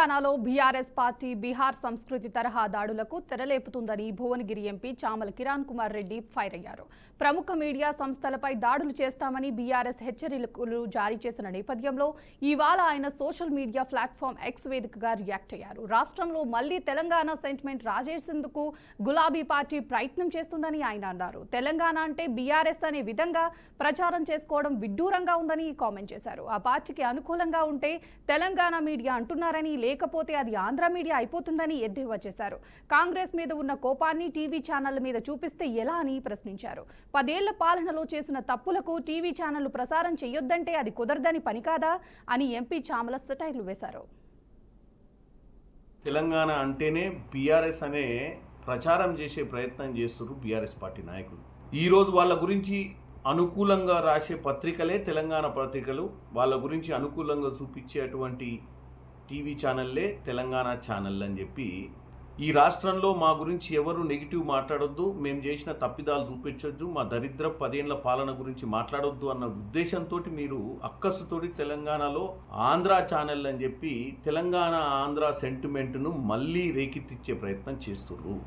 తెలంగాణలో BRS party Bihar సంస్కృతి తరహా దాడులకు తెరలేపుతుందని భువనగిరి ఎంపీ చామల కిరణ్ కుమార్ రెడ్డి ఫైర్ అయ్యారు. ప్రముఖ మీడియా సంస్థలపై దాడులు చేస్తామని బీఆర్ఎస్ హెచ్చరికలు జారీ చేసిన నేపథ్యంలో ఇవాళ ఆయన సోషల్ మీడియా ప్లాట్ఫామ్ ఎక్స్ వేదికగా రియాక్ట్ అయ్యారు. రాష్ట్రంలో మళ్లీ తెలంగాణ సెంటిమెంట్ రాజేసేందుకు గులాబీ పార్టీ ప్రయత్నం చేస్తుందని ఆయన అన్నారు. తెలంగాణ అంటే బీఆర్ఎస్ అనే విధంగా ప్రచారం చేసుకోవడం విడ్డూరంగా ఉందని కామెంట్ చేశారు. ఆ పార్టీకి అనుకూలంగా ఉంటే తెలంగాణ మీడియా అంటున్నారని, లేకపోతే అది ఆంధ్ర మీడియా అయిపోతుందని ఎద్దేవా చేశారు. కాంగ్రెస్ మీద ఉన్న కోపాన్ని టీవీ ఛానళ్ల మీద చూపిస్తే ఎలా అని ప్రశ్నించారు. 10 ఏళ్ల పాలనలో చేసిన తప్పులకు టీవీ ఛానళ్లు ప్రసారం చేయొద్దంటే అది కుదరదని పని కాదా అని ఎంపీ చామల సెటైర్లు వేశారు. తెలంగాణ అంటేనే బీఆర్ఎస్ అనే ప్రచారం చేసే ప్రయత్నం చేస్తున్నారు బీఆర్ఎస్ పార్టీ నాయకులు. ఈరోజు వాళ్ళ గురించి అనుకూలంగా రాసే పత్రికలే తెలంగాణ పత్రికలు, వాళ్ళ గురించి అనుకూలంగా చూపించేటువంటి టీవీ ఛానళ్ళే తెలంగాణ ఛానల్ అని చెప్పి, ఈ రాష్ట్రంలో మా గురించి ఎవరు నెగిటివ్ మాట్లాడొద్దు, మేము చేసిన తప్పిదాలు చూపించొద్దు, మా దరిద్ర 10 ఏళ్ల పాలన గురించి మాట్లాడొద్దు అన్న ఉద్దేశంతో మీరు అక్కసుతోటి తెలంగాణలో ఆంధ్ర ఛానల్ అని చెప్పి తెలంగాణ ఆంధ్ర సెంటిమెంట్ను మళ్ళీ రేకెత్తిచ్చే ప్రయత్నం చేస్తున్నారు.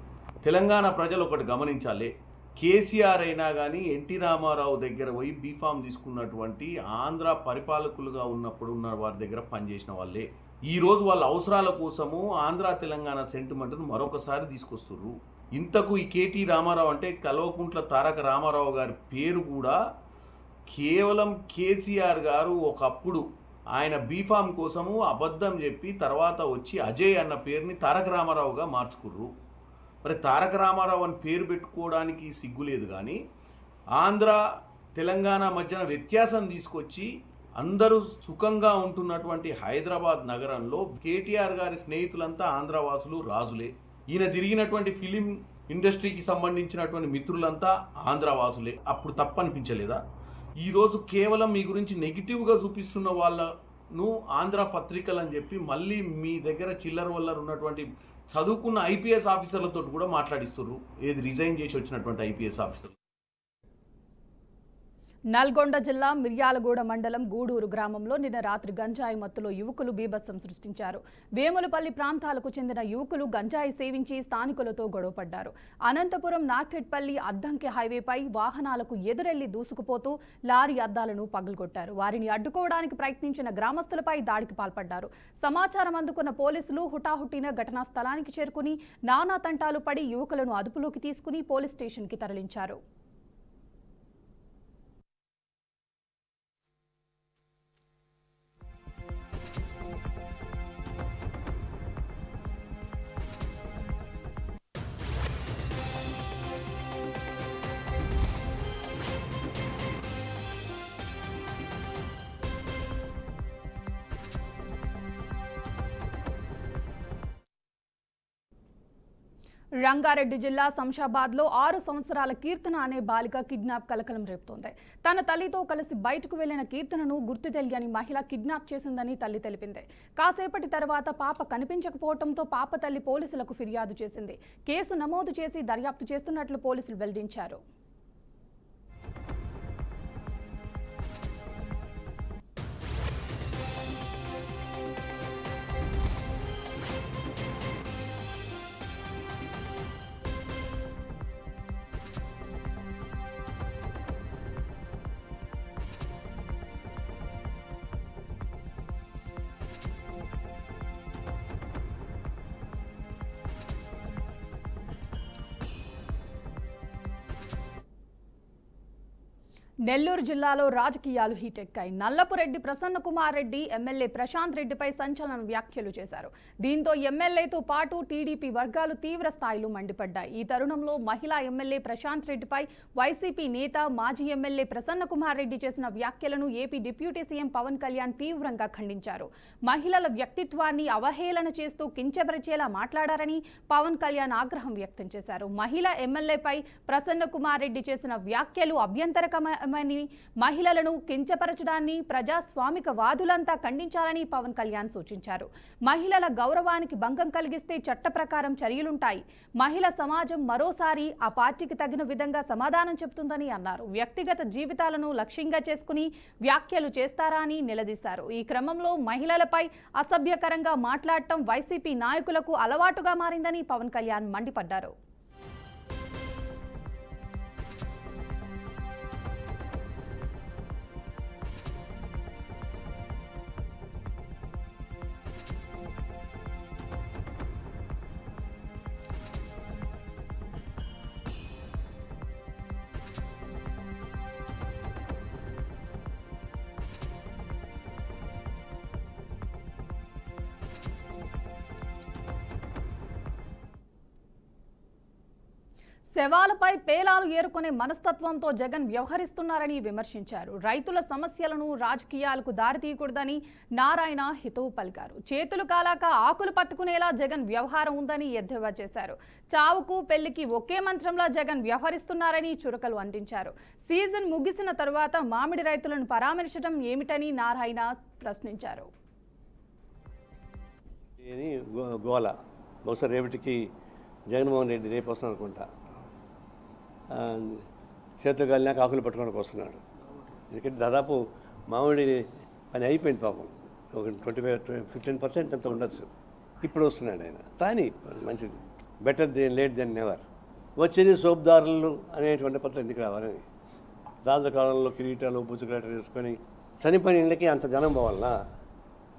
తెలంగాణ ప్రజలు ఒకటి గమనించాలి, కేసీఆర్ అయినా కానీ ఎన్టీ రామారావు దగ్గర పోయి బీఫామ్ తీసుకున్నటువంటి ఆంధ్ర పరిపాలకులుగా ఉన్నప్పుడు ఉన్న వారి దగ్గర పనిచేసిన వాళ్ళే ఈరోజు వాళ్ళ అవసరాల కోసము ఆంధ్ర తెలంగాణ సెంటిమెంట్ను మరొకసారి తీసుకొస్తున్నారు. ఇంతకు ఈ కేటీ రామారావు అంటే కల్వకుంట్ల తారక రామారావు గారి పేరు కూడా కేవలం కేసీఆర్ గారు ఒకప్పుడు ఆయన బీఫామ్ కోసము అబద్ధం చెప్పి తర్వాత వచ్చి అజయ్ అన్న పేరుని తారక రామారావుగా మార్చుకుర్రు. మరి తారక రామారావు అని పేరు పెట్టుకోవడానికి సిగ్గులేదు, కానీ ఆంధ్ర తెలంగాణ మధ్యన వ్యత్యాసం తీసుకొచ్చి అందరూ సుఖంగా ఉంటున్నటువంటి హైదరాబాద్ నగరంలో కేటీఆర్ గారి స్నేహితులంతా ఆంధ్రవాసులు రాజులే. ఈయన తిరిగినటువంటి ఫిలిం ఇండస్ట్రీకి సంబంధించినటువంటి మిత్రులంతా ఆంధ్రవాసులే. అప్పుడు తప్పనిపించలేదా? ఈరోజు కేవలం మీ గురించి నెగిటివ్గా చూపిస్తున్న వాళ్ళను ఆంధ్ర పత్రికలు అని చెప్పి మళ్ళీ మీ దగ్గర చిల్లర వల్లరు ఉన్నటువంటి చదువుకున్న ఐపీఎస్ ఆఫీసర్లతో కూడా మాట్లాడిస్తున్నారు. ఏది రిజైన్ చేసి వచ్చినటువంటి ఐపీఎస్ ఆఫీసర్. నల్గొండ జిల్లా మిర్యాలగూడ మండలం గూడూరు గ్రామంలో నిన్న రాత్రి గంజాయి మత్తులో యువకులు బీభత్సం సృష్టించారు. వేములపల్లి ప్రాంతాలకు చెందిన యువకులు గంజాయి సేవించి స్థానికులతో గొడవపడ్డారు. అనంతపురం నార్కెట్పల్లి అద్దంకి హైవేపై వాహనాలకు ఎదురెళ్లి దూసుకుపోతూ లారీ అద్దాలను పగలగొట్టారు. వారిని అడ్డుకోవడానికి ప్రయత్నించిన గ్రామస్తులపై దాడికి పాల్పడ్డారు. సమాచారం అందుకున్న పోలీసులు హుటాహుటిన ఘటనా స్థలానికి చేరుకుని నానా తంటాలు పడి యువకులను అదుపులోకి తీసుకుని పోలీస్ స్టేషన్కి తరలించారు. రంగారెడ్డి జిల్లా శంషాబాద్లో 6 సంవత్సరాల కీర్తన అనే బాలిక కిడ్నాప్ కలకలం రేపుతోంది. తన తల్లితో కలిసి బయటకు వెళ్లిన కీర్తనను గుర్తు తెలియని మహిళ కిడ్నాప్ చేసిందని తల్లి తెలిపింది. కాసేపటి తర్వాత పాప కనిపించకపోవడంతో పాప తల్లి పోలీసులకు ఫిర్యాదు చేసింది. కేసు నమోదు చేసి దర్యాప్తు చేస్తున్నట్లు పోలీసులు వెల్లడించారు. నెల్లూరు జిల్లాలో రాజకీయాలు హీటెక్కాయి. నల్లపురెడ్డి ప్రసన్న కుమార్ రెడ్డి ఎమ్మెల్యే ప్రశాంత్ రెడ్డిపై సంచలన వ్యాఖ్యలు చేశారు. దీంతో ఎమ్మెల్యేతో పాటు టీడీపీ వర్గాలు తీవ్ర స్థాయిలో మండిపడ్డాయి. ఈ తరుణంలో మహిళా ఎమ్మెల్యే ప్రశాంత్ రెడ్డిపై వైసీపీ నేత మాజీ ఎమ్మెల్యే ప్రసన్న కుమార్ రెడ్డి చేసిన వ్యాఖ్యలను AP deputy CM Pawan Kalyan తీవ్రంగా ఖండించారు. మహిళల వ్యక్తిత్వాన్ని అవహేళన చేస్తూ కించపరిచేలా మాట్లాడారని పవన్ కళ్యాణ్ ఆగ్రహం వ్యక్తం చేశారు. మహిళా ఎమ్మెల్యేపై ప్రసన్న కుమార్ రెడ్డి చేసిన వ్యాఖ్యలు అభ్యంతరకరమైన చేస్తామని మహిళలను కించపరచడాన్ని ప్రజాస్వామిక వాదులంతా ఖండించాలని పవన్ కళ్యాణ్ సూచించారు. మహిళల గౌరవానికి భంగం కలిగిస్తే చట్ట ప్రకారం చర్యలుంటాయి. మహిళా సమాజం మరోసారి ఆ పార్టీకి తగిన విధంగా సమాధానం చెబుతుందని అన్నారు. వ్యక్తిగత జీవితాలను లక్ష్యంగా చేసుకుని వ్యాఖ్యలు చేస్తారా అని నిలదీశారు. ఈ క్రమంలో మహిళలపై అసభ్యకరంగా మాట్లాడటం వైసీపీ నాయకులకు అలవాటుగా మారిందని పవన్ కళ్యాణ్ మండిపడ్డారు. శవాలపై పేలాలు ఏరుకునే మనస్తత్వంతో జగన్ వ్యవహరిస్తున్నారని విమర్శించారు. రైతుల సమస్యలను రాజకీయాలకు దారితీయకూడదని నారాయణ హితవు పలికారు. చేతులు కాలాక ఆకులు పట్టుకునేలా జగన్ వ్యవహారం ఉందని ఎద్దేవా చేశారు. చావుకు పెళ్లికి ఒకే మంత్రంలో జగన్ వ్యవహరిస్తున్నారని చురకలు అంటించారు. సీజన్ ముగిసిన తరువాత మామిడి రైతులను పరామర్శించడం ఏమిటని నారాయణ ప్రశ్నించారు. గోల బహుశా రేపటికి జగన్మోహన్ రెడ్డి రేపు వస్తాను అనుకుంటా. చేతులు కాలినాక ఆకులు పట్టుకోవడానికి వస్తున్నాడు. ఎందుకంటే దాదాపు మామిడి పని అయిపోయింది పాపం. ఒక 15% అంత ఉండొచ్చు. ఇప్పుడు వస్తున్నాడు ఆయన. కానీ మంచిది, బెటర్ లేట్ దెన్ నెవర్. వచ్చేది సోపుదారులు అనేటువంటి పత్రం ఎందుకు రావాలని రాజకాలంలో కిరీటాలు బుజ్జుకరాటలు వేసుకొని చనిపోయిన ఇళ్ళకి అంత జనం పోవాలన్నా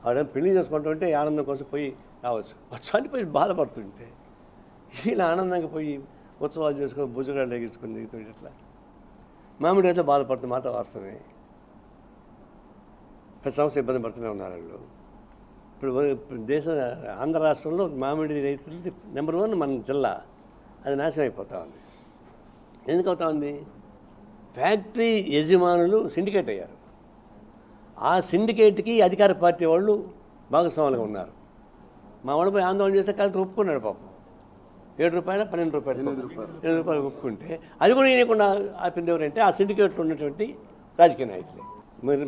ఆవిడ పెళ్లి చేసుకుంటుంటే ఆనందం కోసం పోయి రావచ్చు. చనిపోయి బాధపడుతుంటే ఇలా ఆనందంగా పోయి ఉత్సవాలు చేసుకొని భుజగాలు ఎగించుకొని దిగుతుంటే ఇట్లా మామిడి అయితే బాధపడుతున్న మాట వాస్తవమే. ప్రతి సంవత్సరం ఇబ్బంది పడుతూనే ఉన్నారు వాళ్ళు. ఇప్పుడు దేశం ఆంధ్ర రాష్ట్రంలో మామిడి రైతులది నెంబర్ 1 మన జిల్లా. అది నాశనం అయిపోతూ ఉంది. ఎందుకు అవుతా ఉంది? ఫ్యాక్టరీ యజమానులు సిండికేట్ అయ్యారు. ఆ సిండికేట్కి అధికార పార్టీ వాళ్ళు భాగస్వాములుగా ఉన్నారు. మా వాళ్ళపై ఆందోళన చేస్తే కలెక్టర్ ఒప్పుకున్నాడు పాపం. 7 రూపాయలు 12 రూపాయలు 8 రూపాయలు ఒప్పుకుంటే అది కూడా ఇవ్వకుండా ఆపింది ఎవరంటే ఆ సిండికేట్లో ఉన్నటువంటి రాజకీయ నాయకులే.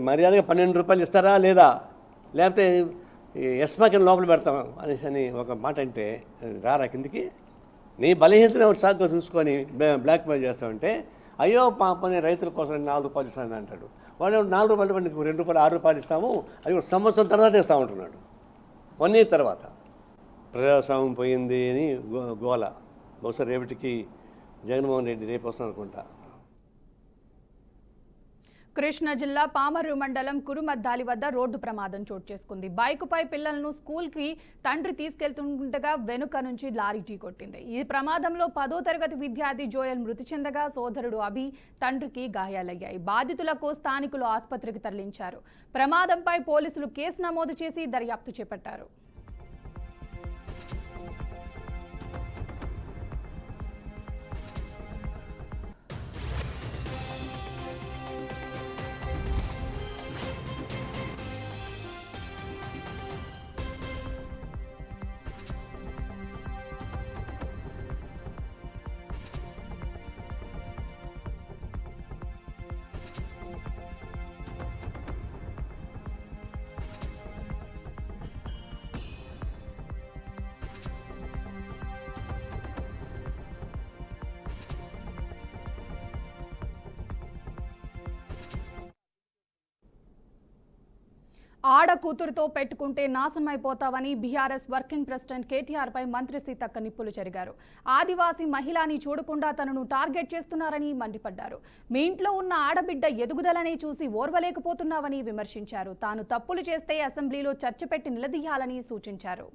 మర్యాదగా 12 రూపాయలు ఇస్తారా లేదా, లేకపోతే ఎస్మాకిని లోపల పెడతాం అని ఒక మాట అంటే రారా కిందికి. నీ బలహీనతను సాగుగా చూసుకొని బ్లాక్మెయిల్ చేస్తామంటే అయ్యో పాపని రైతుల కోసం 4 రూపాయలు ఇస్తానని అంటాడు. వాడు 4 రూపాయలు 2 రూపాయలు 6 రూపాయలు ఇస్తాము, అది కూడా సంవత్సరం తర్వాత ఇస్తామంటున్నాడు. 1 year తర్వాత. ప్రజాస్వామ్యం పోయింది అని గోల బహుశా రేపటికి జగన్మోహన్ రెడ్డి రేపు వస్తాను అనుకుంటా. కృష్ణా జిల్లా పామర్రు మండలం కురుమద్దాలి వద్ద రోడ్డు ప్రమాదం చోటు చేసుకుంది. బైకుపై పిల్లలను స్కూల్కి తండ్రి తీసుకెళ్తుండగా వెనుక నుంచి లారీ ఢీకొట్టింది. ఈ ప్రమాదంలో 10వ తరగతి విద్యార్థి జోయల్ మృతి చెందగా సోదరుడు అభి తండ్రికి గాయాలయ్యాయి. బాధితులకు స్థానికులు ఆసుపత్రికి తరలించారు. ప్రమాదంపై పోలీసులు కేసు నమోదు చేసి దర్యాప్తు చేపట్టారు. ఆడ కూతురుతో పెట్టుకుంటే నాశనమైపోతావని బీఆర్ఎస్ వర్కింగ్ ప్రెసిడెంట్ కేటీఆర్ పై మంత్రి సీతక్క నిప్పులు చెరిగారు. ఆదివాసీ మహిళని చూడకుండా తనను టార్గెట్ చేస్తున్నారని మండిపడ్డారు. మీ ఇంట్లో ఉన్న ఆడబిడ్డ ఎదుగుదలని చూసి ఓర్వలేకపోతున్నావని విమర్శించారు. తాను తప్పులు చేస్తే అసెంబ్లీలో చర్చ పెట్టి నిలదీయాలని సూచించారు.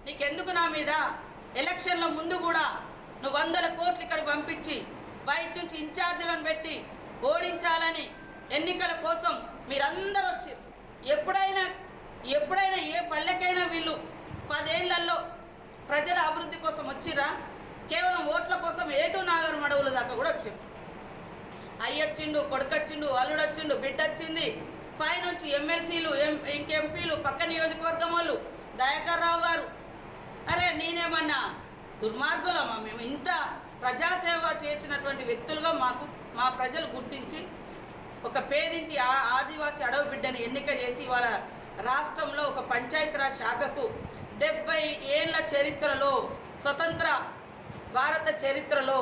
నీకెందుకు నా మీద ఎలక్షన్ల ముందు కూడా నువ్వు 100 కోట్లు ఇక్కడికి పంపించి బయట నుంచి ఇన్ఛార్జీలను పెట్టి ఓడించాలని ఎన్నికల కోసం మీరందరూ వచ్చారు. ఎప్పుడైనా ఏ పల్లెకైనా వీళ్ళు 10 ఏళ్లలో ప్రజల అభివృద్ధి కోసం వచ్చిరా? కేవలం ఓట్ల కోసం ఏటూ నాగర్ మడవుల దాకా కూడా వచ్చారు. అయ్యొచ్చిండు, కొడుకొచ్చిండు, అల్లుడొచ్చిండు, బిడ్డొచ్చింది, పైనుంచి ఎమ్మెల్సీలు, ఎంపీలు, పక్క నియోజకవర్గం వాళ్ళు, దయాకర్ రావు గారు. అరే నేనేమన్నా దుర్మార్గులమ్మా? మేము ఇంత ప్రజాసేవ చేసినటువంటి వ్యక్తులుగా మా ప్రజలు గుర్తించి ఒక పేదింటి ఆదివాసీ అడవి బిడ్డని ఎన్నిక చేసి వాళ్ళ రాష్ట్రంలో ఒక పంచాయతీరాజ్ శాఖకు 70 ఏళ్ల చరిత్రలో స్వతంత్ర భారత చరిత్రలో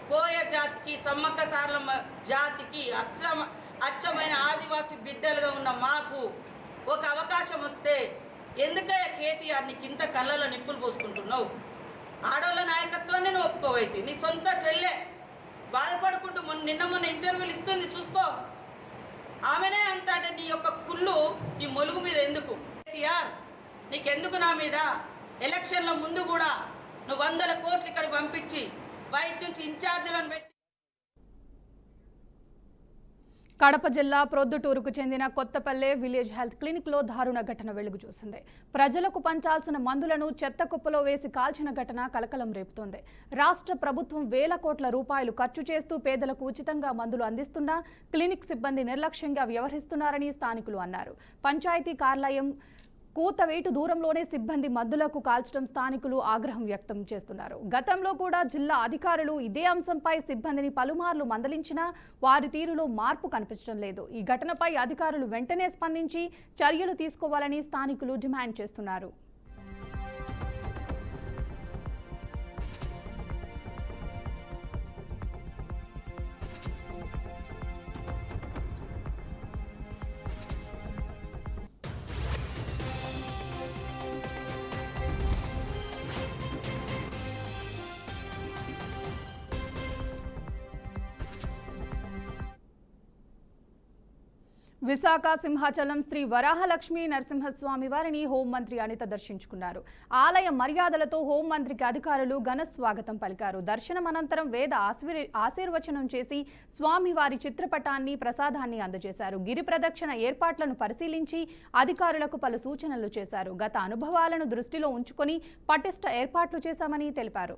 కోయ జాతికి సమ్మక్క సారలమ్మ జాతికి అచ్చమైన ఆదివాసీ బిడ్డలుగా ఉన్న మాకు ఒక అవకాశం వస్తే ఎందుకయ్యా కేటీఆర్ నీకు ఇంత కళ్ళలో నిప్పులు పోసుకుంటున్నావు? ఆడవాళ్ళ నాయకత్వాన్ని నువ్వు ఒప్పుకోవైతే నీ సొంత చెల్లె బాధపడుకుంటూ మొన్న ఇంటర్వ్యూలు ఇస్తుంది చూసుకో. ఆమెనే అంత అంటే నీ యొక్క కుళ్ళు ఈ మొలుగు మీద ఎందుకు? కేటీఆర్ నీకెందుకు నా మీద? ఎలక్షన్ల ముందు కూడా నువ్వు 100 కోట్లు ఇక్కడికి పంపించి బయట నుంచి ఇన్ఛార్జీలను పెట్టి. కడప జిల్లా ప్రొద్దుటూరుకు చెందిన కొత్తపల్లె విలేజ్ హెల్త్ క్లినిక్లో దారుణ ఘటన వెలుగు చూసింది. ప్రజలకు పంచాల్సిన మందులను చెత్త కుప్పలో వేసి కాల్చిన ఘటన కలకలం రేపుతోంది. రాష్ట్ర ప్రభుత్వం వేల కోట్ల రూపాయలు ఖర్చు చేస్తూ పేదలకు ఉచితంగా మందులు అందిస్తున్నా క్లినిక్ సిబ్బంది నిర్లక్ష్యంగా వ్యవహరిస్తున్నారని స్థానికులు అన్నారు. పంచాయతీ కార్యాలయం కూతవేటు దూరంలోనే సిబ్బంది మందులకు కాల్చడం స్థానికులు ఆగ్రహం వ్యక్తం చేస్తున్నారు. గతంలో కూడా జిల్లా అధికారులు ఇదే అంశంపై సిబ్బందిని పలుమార్లు మందలించినా వారి తీరులో మార్పు కనిపించడం లేదు. ఈ ఘటనపై అధికారులు వెంటనే స్పందించి చర్యలు తీసుకోవాలని స్థానికులు డిమాండ్ చేస్తున్నారు. విశాఖ సింహాచలం శ్రీ వరాహలక్ష్మీ నరసింహస్వామి వారిని హోంమంత్రి అనిత దర్శించుకున్నారు. ఆలయ మర్యాదలతో హోంమంత్రికి అధికారులు ఘన స్వాగతం పలికారు. దర్శనం అనంతరం వేద ఆశీర్వచనం చేసి స్వామివారి చిత్రపటాన్ని ప్రసాదాన్ని అందజేశారు. గిరి ప్రదక్షిణ ఏర్పాట్లను పరిశీలించి అధికారులకు పలు సూచనలు చేశారు. గత అనుభవాలను దృష్టిలో ఉంచుకొని పటిష్ట ఏర్పాట్లు చేశామని తెలిపారు.